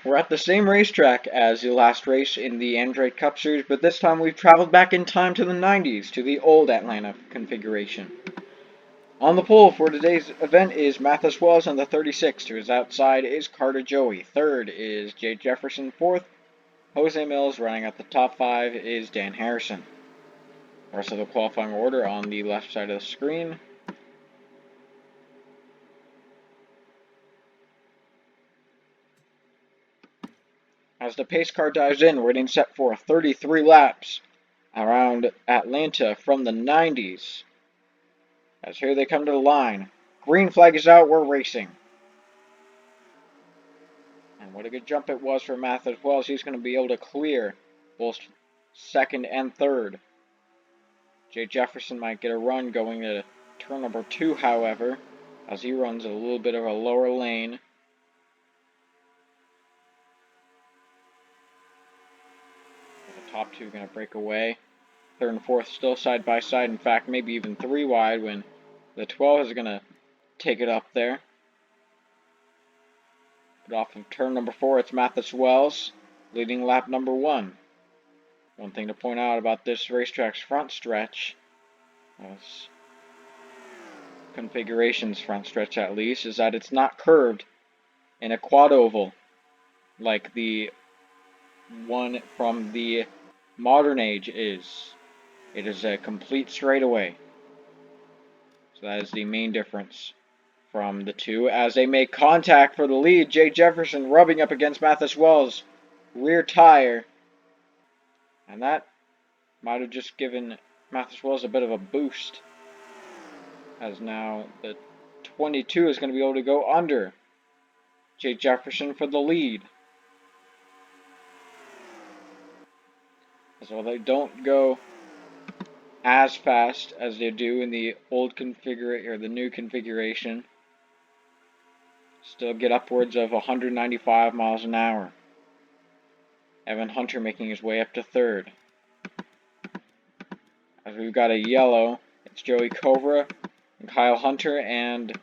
We're at the same racetrack as the last race in the Android Cup Series, but this time we've traveled back in time to the 90s, to the old Atlanta configuration. On the pole for today's event is Mathis Wells on the 36. To his outside is Carter Joey. Third is Jay Jefferson. Fourth, Jose Mills. Running at the top 5 is Dan Harrison. The rest of the qualifying order on the left side of the screen. As the pace car dives in, we're getting set for 33 laps around Atlanta from the 90s. As here they come to the line. Green flag is out, we're racing. And what a good jump it was for Mathis Wells. He's going to be able to clear both second and third. Jay Jefferson might get a run going to turn number 2, however, as he runs a little bit of a lower lane. The top 2 going to break away. Third and fourth still side by side. In fact, maybe even 3 wide when the 12 is going to take it up there. But off of turn number 4, it's Mathis Wells leading lap number 1. One thing to point out about this racetrack's front stretch, configuration's front stretch at least, is that it's not curved in a quad oval like the one from the modern age is. It is a complete straightaway. So that is the main difference from the two. As they make contact for the lead, Jay Jefferson rubbing up against Mathis Wells' rear tire. And that might have just given Mathis Wells a bit of a boost. As now the 22 is going to be able to go under Jay Jefferson for the lead. So they don't go as fast as they do in the old configuration or the new configuration. Still get upwards of 195 miles an hour. Evan Hunter making his way up to third. As we've got a yellow, it's Joey Cobra, and Kyle Hunter, and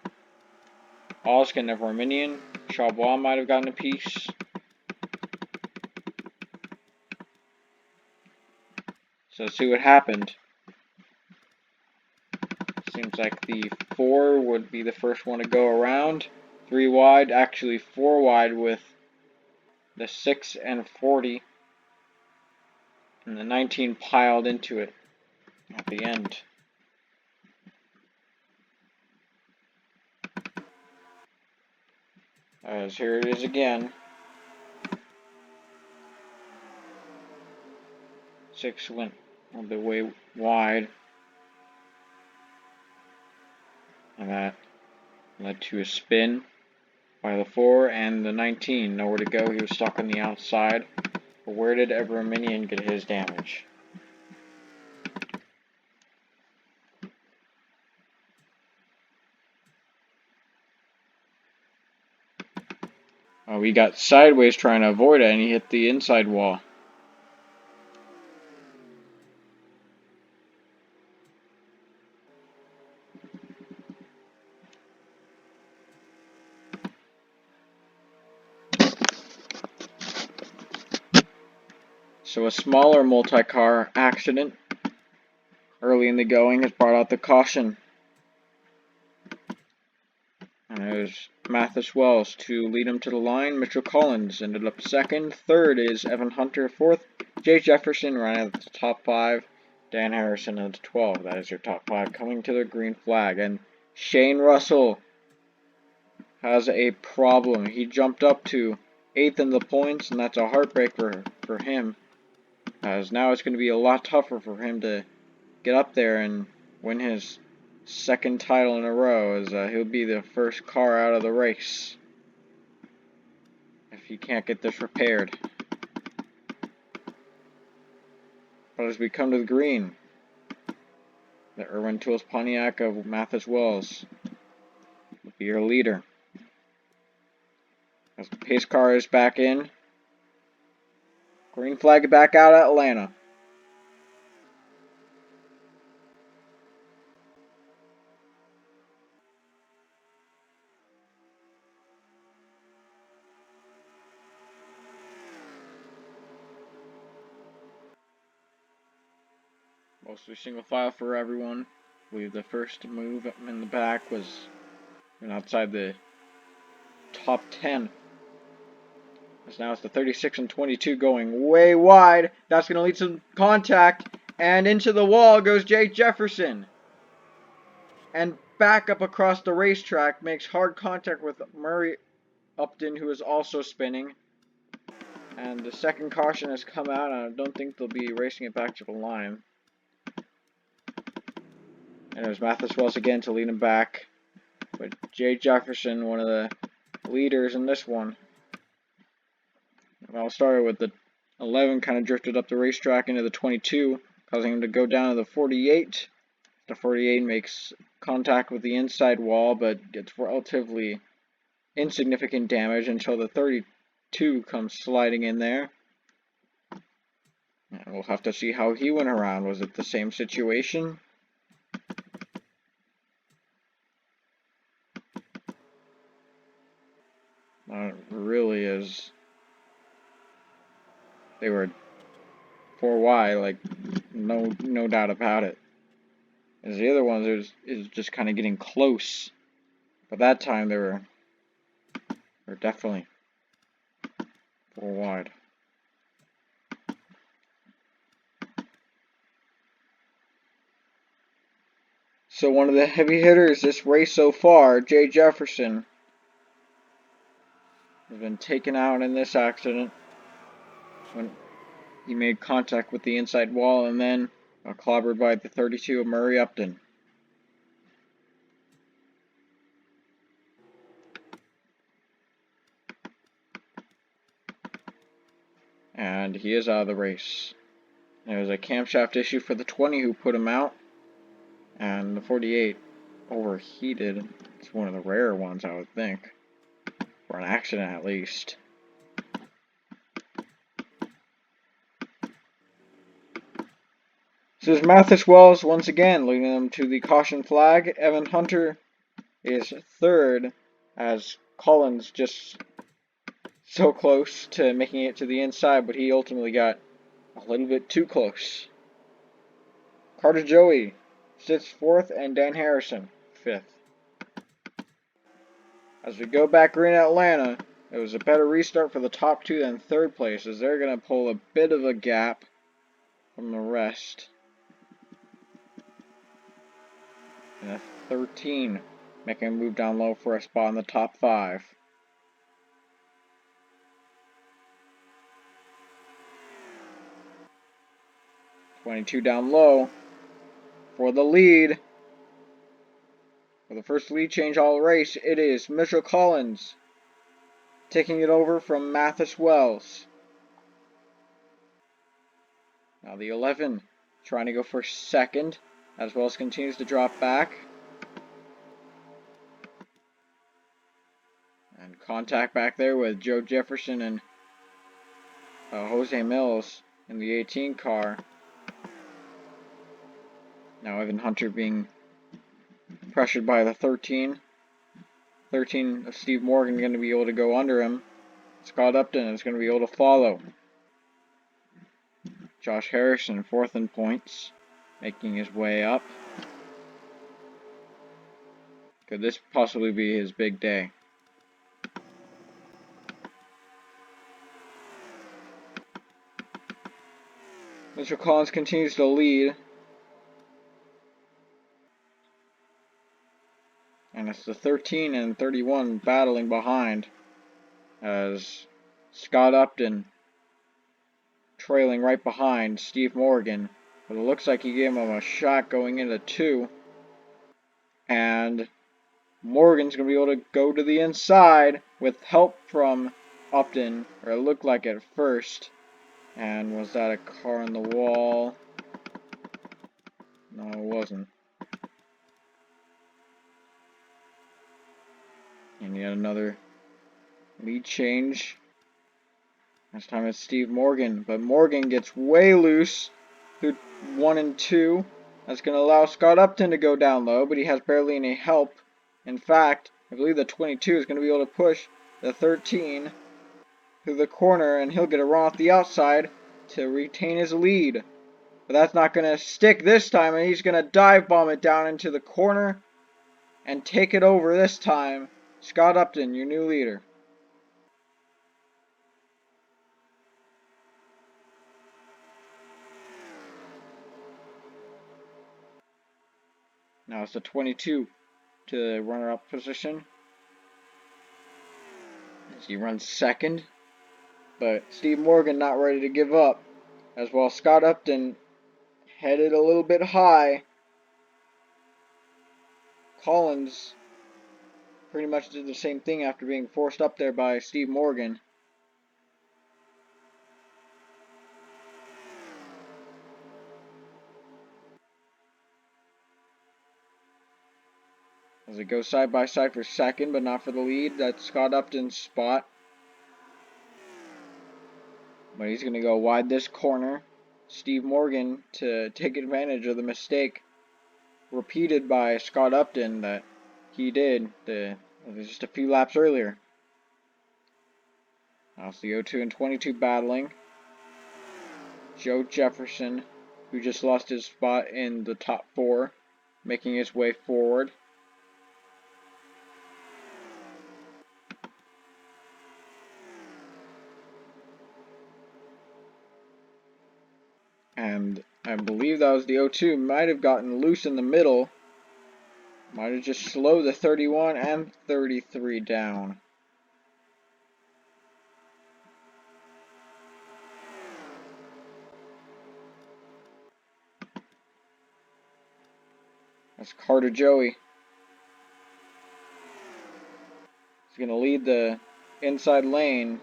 Oskin of Arminian. Chaubois might have gotten a piece. So let's see what happened. Seems like the 4 would be the first one to go around. 3 wide, actually 4 wide with the 6 and 40. And the 19 piled into it at the end. As here it is again. 6 went a little bit way wide. And that led to a spin by the 4 and the 19. Nowhere to go. He was stuck on the outside. But where did Everminian get his damage? We got sideways trying to avoid it, and he hit the inside wall. So a smaller multi-car accident early in the going has brought out the caution. And it was Mathis Wells to lead him to the line. Mitchell Collins ended up second. Third is Evan Hunter. Fourth, Jay Jefferson running at the top 5. Dan Harrison at the 12. That is your top 5 coming to the green flag. And Shane Russell has a problem. He jumped up to 8th in the points, and that's a heartbreak for him. As now it's going to be a lot tougher for him to get up there and win his second title in a row, as he'll be the first car out of the race if he can't get this repaired. But as we come to the green, the Irwin Tools Pontiac of Mathis Wells will be your leader. As the pace car is back in, green flag back out at Atlanta. Mostly single file for everyone. I believe the first move in the back was outside the top 10. As now it's the 36 and 22 going way wide. That's going to lead to contact. And into the wall goes Jay Jefferson. And back up across the racetrack, makes hard contact with Murray Upton, who is also spinning. And the second caution has come out, and I don't think they'll be racing it back to the line. And there's Mathis Wells again to lead him back. But Jay Jefferson, one of the leaders in this one. Well, started with the 11, kind of drifted up the racetrack into the 22, causing him to go down to the 48. The 48 makes contact with the inside wall, but gets relatively insignificant damage until the 32 comes sliding in there. And we'll have to see how he went around. Was it the same situation? Not really, as they were 4Y, like no doubt about it. As the other ones is just kind of getting close, but that time they were definitely 4 wide. So one of the heavy hitters this race so far, Jay Jefferson, has been taken out in this accident when he made contact with the inside wall and then got clobbered by the 32 of Murray Upton. And he is out of the race. There was a camshaft issue for the 20 who put him out, and the 48 overheated. It's one of the rare ones, I would think, for an accident at least. So there's Mathis Wells once again leading them to the caution flag. Evan Hunter is third, as Collins just so close to making it to the inside, but he ultimately got a little bit too close. Carter Joey sits fourth, and Dan Harrison fifth. As we go back green at Atlanta, it was a better restart for the top two than third place, as they're going to pull a bit of a gap from the rest. And a 13 making a move down low for a spot in the top 5. "22 down low for the lead. For the first lead change all race, it is Mitchell Collins taking it over from Mathis Wells. Now the 11 trying to go for second, as Wells continues to drop back. And contact back there with Joe Jefferson and Jose Mills in the 18 car. Now Evan Hunter being pressured by the 13. 13 of Steve Morgan going to be able to go under him. Scott Upton is going to be able to follow. Josh Harrison fourth in points, making his way up. Could this possibly be his big day? Mr. Collins continues to lead. And it's the 13 and 31 battling behind, as Scott Upton trailing right behind Steve Morgan. But it looks like he gave him a shot going into 2. And Morgan's going to be able to go to the inside with help from Upton, or it looked like at first. And was that a car on the wall? No, it wasn't. And yet another lead change. This time it's Steve Morgan, but Morgan gets way loose through 1 and 2. That's going to allow Scott Upton to go down low, but he has barely any help. In fact, I believe the 22 is going to be able to push the 13 through the corner, and he'll get a run off the outside to retain his lead. But that's not going to stick this time, and he's going to dive bomb it down into the corner and take it over this time. Scott Upton, your new leader. Now it's the 22 to the runner-up position as he runs second. But Steve Morgan not ready to give up. As well, Scott Upton headed a little bit high. Collins pretty much did the same thing after being forced up there by Steve Morgan. As it goes side by side for second, but not for the lead. That's Scott Upton's spot. But he's going to go wide this corner. Steve Morgan to take advantage of the mistake repeated by Scott Upton that he did just a few laps earlier. Now it's the 02 and 22 battling. Joe Jefferson, who just lost his spot in the top 4, making his way forward. And I believe that was the 02. Might have gotten loose in the middle. Might have just slowed the 31 and 33 down. That's Carter Joey. He's going to lead the inside lane.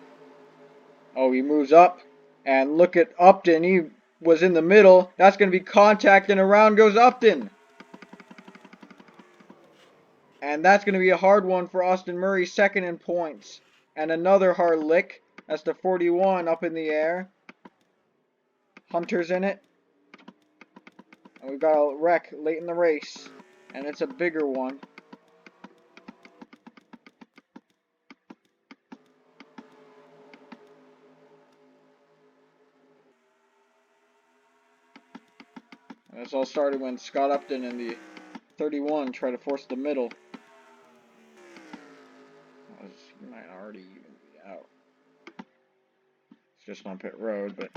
Oh, he moves up. And look at Upton. He was in the middle. That's going to be contact, and around goes Upton. And that's going to be a hard one for Austin Murray, second in points. And another hard lick. That's the 41 up in the air. Hunter's in it. And we've got a wreck late in the race. And it's a bigger one. And this all started when Scott Upton and the 31 tried to force the middle. He might already even be out. It's just on pit road, but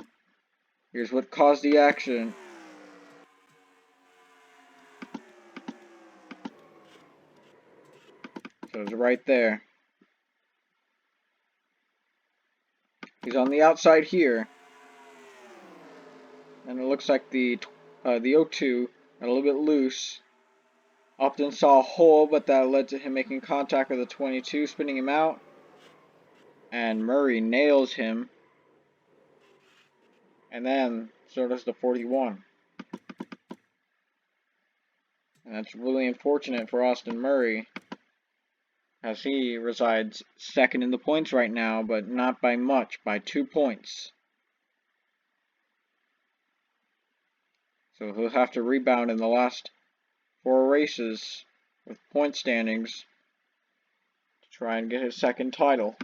here's what caused the accident. So it's right there. He's on the outside here. And it looks like the 02 got a little bit loose. Upton saw a hole, but that led to him making contact with the 22, spinning him out. And Murray nails him. And then so does the 41. And that's really unfortunate for Austin Murray, as he resides second in the points right now, but not by much, by 2 points. So he'll have to rebound in the last 4 races with point standings to try and get his second title.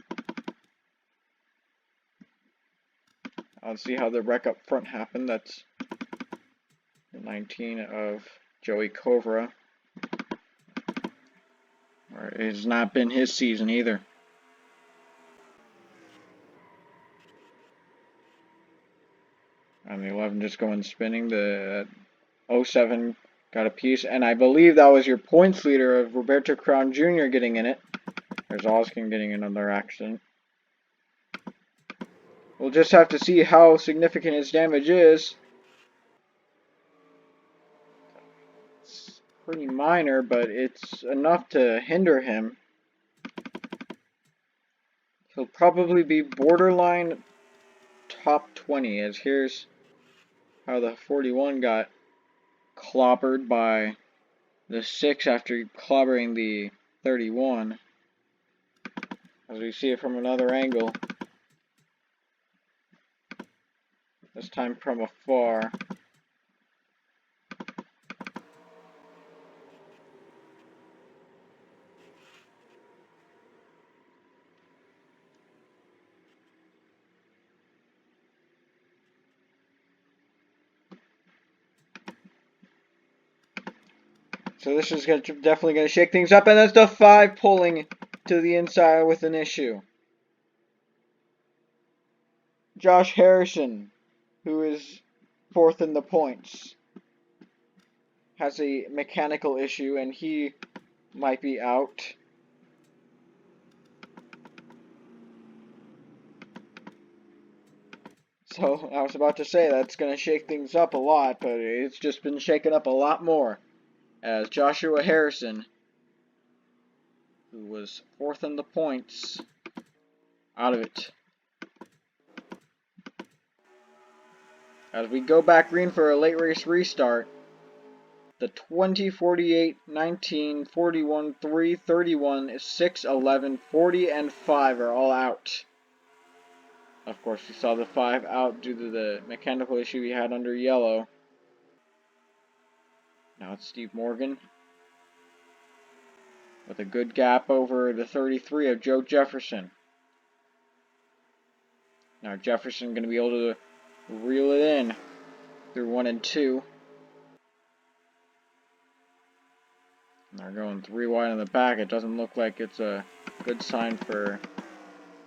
Let's see how the wreck up front happened. That's the 19 of Joey Kovra. It has not been his season either. And the 11 just going spinning. The 07 got a piece. And I believe that was your points leader of Roberto Crown Jr. getting in it. There's Oskin getting another accident. We'll just have to see how significant his damage is. It's pretty minor, but it's enough to hinder him. He'll probably be borderline top 20, as here's how the 41 got clobbered by the 6 after clobbering the 31. As we see it from another angle. This time from afar. So this is definitely going to shake things up, and that's the 5 pulling to the inside with an issue. Josh Harrison, who is 4th in the points, has a mechanical issue, and he might be out. So I was about to say that's going to shake things up a lot, but it's just been shaken up a lot more as Joshua Harrison, who was 4th in the points, out of it. As we go back green for a late race restart, the 20, 48, 19, 41, 3, 31, 6, 11, 40, and 5 are all out. Of course, we saw the 5 out due to the mechanical issue he had under yellow. Now it's Steve Morgan with a good gap over the 33 of Joe Jefferson. Now Jefferson going to be able to reel it in through 1 and 2. And they're going 3 wide in the back. It doesn't look like it's a good sign for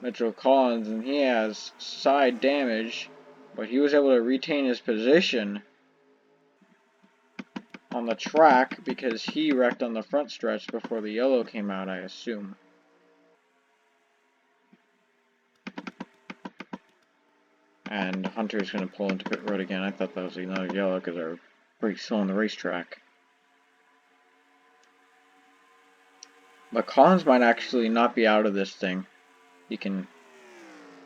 Mitchell Collins, and he has side damage, but he was able to retain his position on the track because he wrecked on the front stretch before the yellow came out, I assume. And Hunter's going to pull into pit road again. I thought that was another yellow because they're pretty slow on the racetrack. But Collins might actually not be out of this thing. He can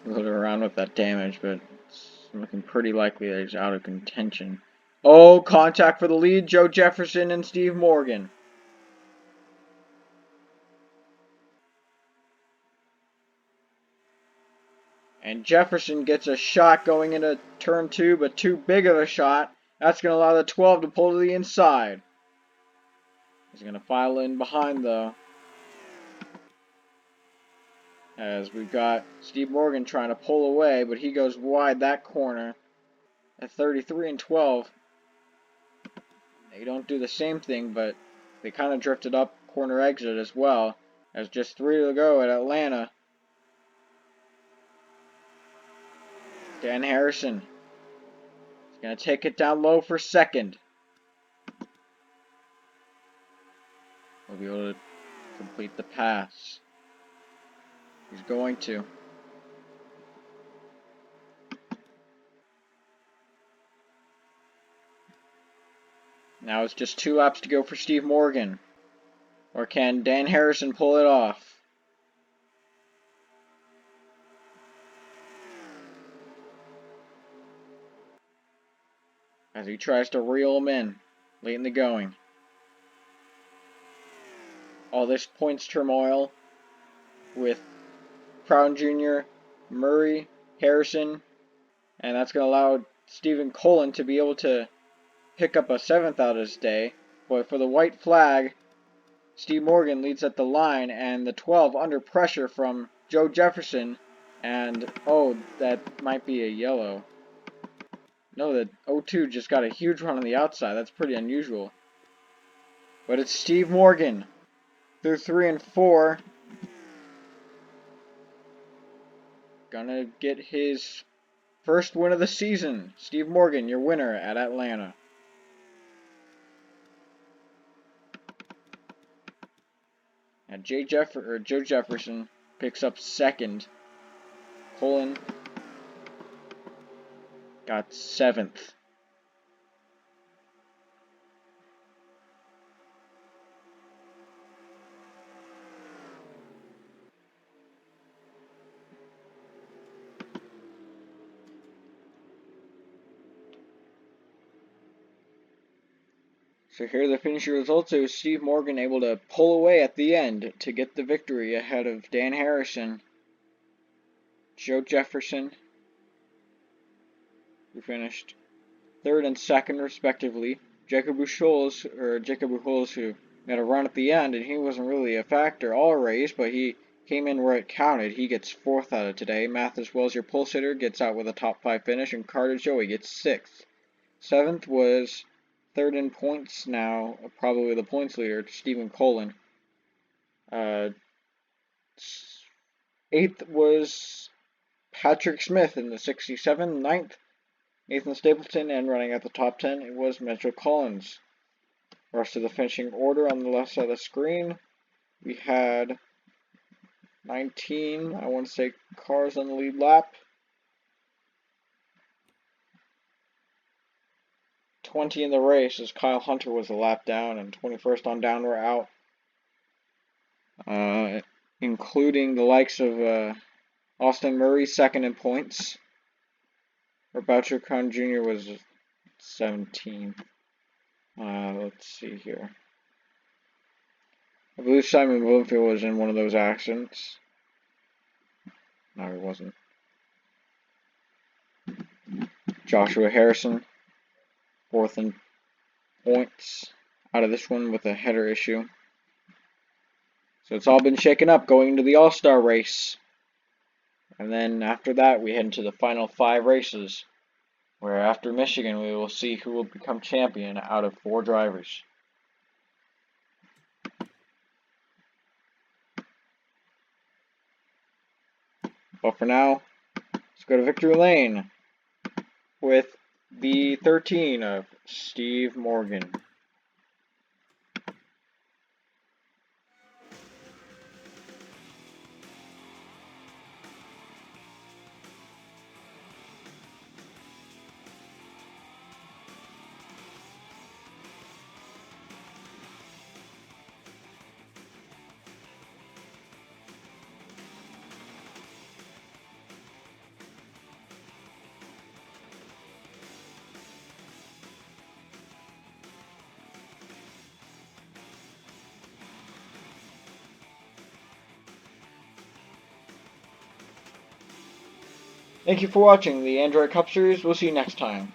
move around with that damage, but it's looking pretty likely that he's out of contention. Oh, contact for the lead, Joe Jefferson and Steve Morgan. And Jefferson gets a shot going into turn 2, but too big of a shot. That's going to allow the 12 to pull to the inside. He's going to file in behind, though. As we've got Steve Morgan trying to pull away, but he goes wide that corner. At 33 and 12. They don't do the same thing, but they kind of drifted up corner exit as well. As just 3 to go at Atlanta. Dan Harrison is going to take it down low for 2nd. We'll be able to complete the pass. He's going to. Now it's just 2 laps to go for Steve Morgan. Or can Dan Harrison pull it off? As he tries to reel him in late in the going. All this points turmoil with Brown Jr., Murray, Harrison, and that's going to allow Stephen Colin to be able to pick up a 7th out of his day. But for the white flag, Steve Morgan leads at the line, and the 12 under pressure from Joe Jefferson, and oh, that might be a yellow. No, the 02 just got a huge run on the outside. That's pretty unusual. But it's Steve Morgan through 3 and 4. Gonna get his first win of the season. Steve Morgan, your winner at Atlanta. And Joe Jefferson picks up 2nd. Colin got 7th. So here are the finishing results. It was Steve Morgan able to pull away at the end to get the victory ahead of Dan Harrison, Joe Jefferson, who finished 3rd and 2nd respectively. Jacob Buchholz, who had a run at the end, and he wasn't really a factor all race, but he came in where it counted. He gets 4th out of today. Mathis Wells, your pulse hitter, gets out with a top 5 finish, and Carter Joey gets 6th. 7th was third in points now, probably the points leader, Stephen Colin. Eighth was Patrick Smith in the 67. Ninth, Nathan Stapleton, and running at the top 10, it was Mitchell Collins. Rest of the finishing order on the left side of the screen, we had 19, I want to say, cars on the lead lap. 20 in the race as Kyle Hunter was a lap down, and 21st on down were out. Including the likes of Austin Murray, second in points. Boucher Crown Jr. was 17. Let's see here. I believe Simon Bloomfield was in one of those accidents. No, he wasn't. Joshua Harrison, fourth in points out of this one with a header issue. So it's all been shaken up going into the All-Star race. And then after that, we head into the final 5 races, where after Michigan, we will see who will become champion out of 4 drivers. But for now, let's go to Victory Lane with the 13 of Steve Morgan. Thank you for watching the Android Cup Series. We'll see you next time.